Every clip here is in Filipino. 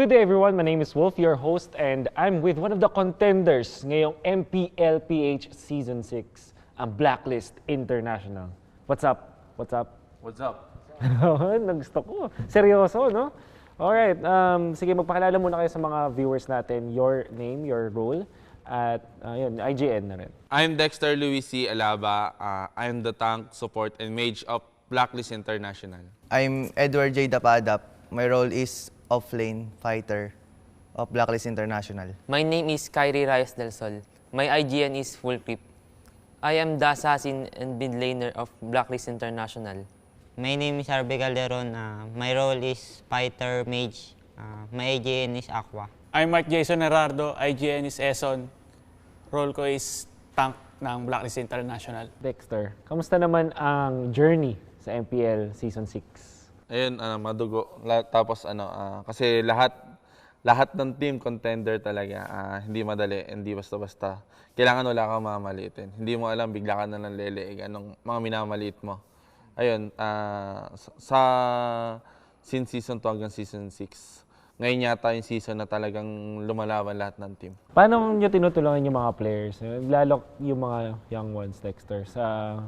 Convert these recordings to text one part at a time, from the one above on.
Good day everyone, my name is Wolf, your host, and I'm with one of the contenders ngayong MPLPH Season 6, ang Blacklist International. What's up? What's up? What's up? Nagusto ko. Seryoso, no? Alright, sige, magpakilala muna kayo sa mga viewers natin. Your name, your role, at yun, IGN na rin. I'm Dexter Luis C. Alaba. I'm the tank, support, and mage of Blacklist International. I'm Edward J. Dapadap. My role is off-lane fighter of Blacklist International. My name is Kyrie Reyes del Sol. My IGN is Full Creep. I am the assassin and mid laner of Blacklist International. My name is Arbe Calderon. My role is fighter mage. My IGN is Aqua. I'm Mark Jason Herardo. IGN is Eson. Role ko is tank ng Blacklist International. Dexter, kamusta naman ang journey sa MPL Season 6? Ayun, madugo. Tapos kasi lahat ng team contender talaga. Hindi madali, hindi basta-basta. Kailangan wala kang mamaliitin. Hindi mo alam, bigla ka na ng leleeg. Anong mga minamaliit mo. Ayun, since season 2 hanggang season 6, ngayon yata yung season na talagang lumalaban lahat ng team. Paano nyo tinutulungan yung mga players, lalo yung mga young ones, Dexter, sa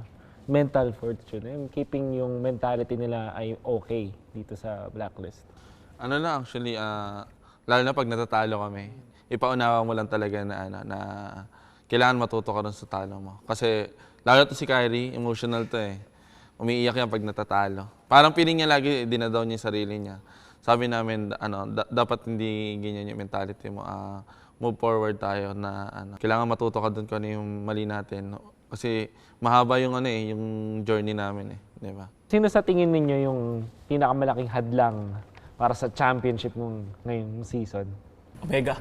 mental fortune, keeping yung mentality nila ay okay dito sa Blacklist? Ano na actually, lalo na pag natatalo kami, ipaunawa mo lang talaga na kailangan matuto ka rin sa talo mo. Kasi lalo to si Kyrie, emotional to eh. Umiiyak yan pag natatalo. Parang feeling niya lagi, dinadown niya yung sarili niya. Sabi namin, dapat hindi ganyan yung mentality mo. Move forward tayo na kailangan matuto ka dun kung ano yung mali natin. Kasi mahaba yung yung journey namin eh, di ba? Sino sa tingin ninyo yung pinakamalaking hadlang para sa championship ngayong season? Omega.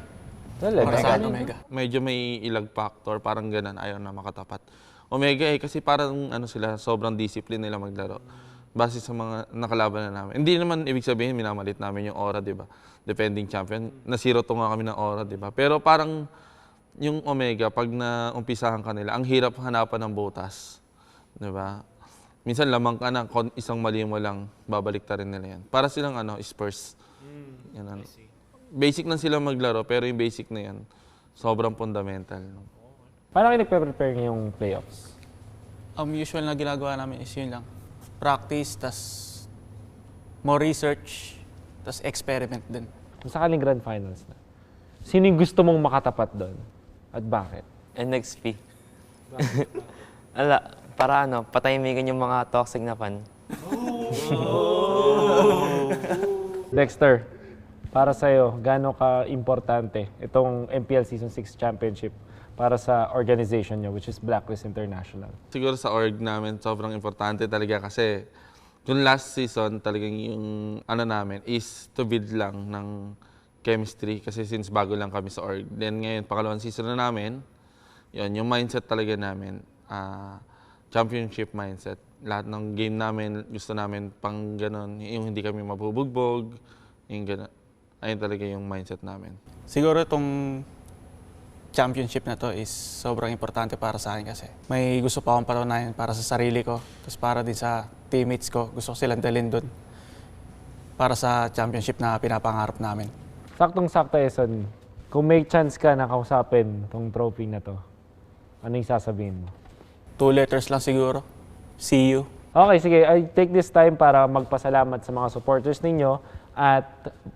Talaga? Para sa akin, Omega. Medyo may ilag factor, parang ganun, ayaw na makatapat. Omega kasi parang sila, sobrang discipline nila maglaro. Base sa mga nakalaban na namin. Hindi naman ibig sabihin minamalit namin yung aura, di ba? Defending champion. Na-0-2 nga kami ng aura, di ba? Pero parang yung Omega, pag naumpisahan ka nila, ang hirap hanapan ng butas. Di ba? Minsan lamang ka na, isang mali mo lang, babalik ta rin nila yan. Para silang Spurs. Yan, basic na sila maglaro, pero yung basic na yan, sobrang fundamental. Paano kayo nagpe-prepare ngayong playoffs? Usual na ginagawa namin is yun lang. Practice, tas more research, tas experiment din. Kung sakaling grand finals na, sino yung gusto mong makatapat doon? At bakit? NXP. Ala, para patahimikan yung mga toxic na fan. Dexter, para sa'yo, gaano ka-importante itong MPL Season 6 Championship para sa organization nyo, which is Blacklist International? Siguro sa org namin, sobrang importante talaga kasi yung last season, talagang yung namin is to build lang ng chemistry kasi since bago lang kami sa org. Then ngayon, pangalawang season na namin, yun, yung mindset talaga namin, championship mindset. Lahat ng game namin, gusto namin pang ganun, yung hindi kami mabubugbog, yung ganun. Ayun talaga yung mindset namin. Siguro itong championship na to is sobrang importante para sa akin kasi may gusto pa akong patunayan para sa sarili ko, tapos para din sa teammates ko. Gusto ko silang dalhin doon para sa championship na pinapangarap namin. Saktong-sakto, Eson, kung may chance ka na kausapin tong trophy na to, ano yung sasabihin mo? 2 letters lang siguro. See you. Okay, sige. I take this time para magpasalamat sa mga supporters ninyo at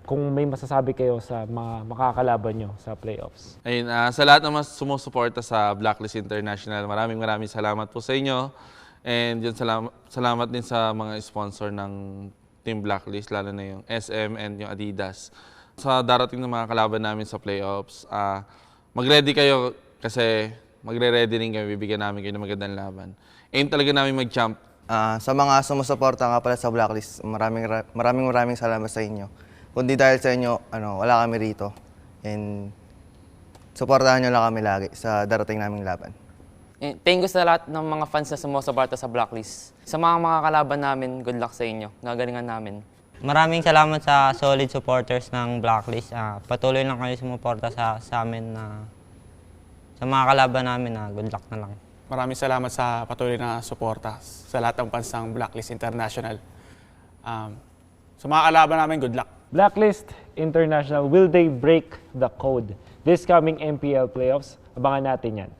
kung may masasabi kayo sa mga makakalaban nyo sa playoffs. Ayun, sa lahat naman sumusuporta sa Blacklist International, maraming salamat po sa inyo. And yun, salamat din sa mga sponsor ng Team Blacklist, lalo na yung SM and yung Adidas. Sa darating na mga kalaban namin sa playoffs, mag-ready kayo kasi magre-ready rin kami, bibigyan namin kayo ng magandang laban. Aim talaga namin mag-champ. Sa mga sumusuporta nga pala sa Blacklist, maraming salamat sa inyo. Kundi dahil sa inyo, wala kami rito. And suportahan nyo lang kami lagi sa darating naming laban. Thank you sa lahat ng mga fans na sumusuporta sa Blacklist. Sa mga kalaban namin, good luck sa inyo. Gagalingan namin. Maraming salamat sa solid supporters ng Blacklist. Patuloy lang kayo sumuporta sa amin sa mga kalaban namin. Good luck na lang. Maraming salamat sa patuloy na suporta sa lahat ng fans ng Blacklist International. Sa mga kalaban namin, good luck. Blacklist International, will they break the code this coming MPL playoffs? Abangan natin yan.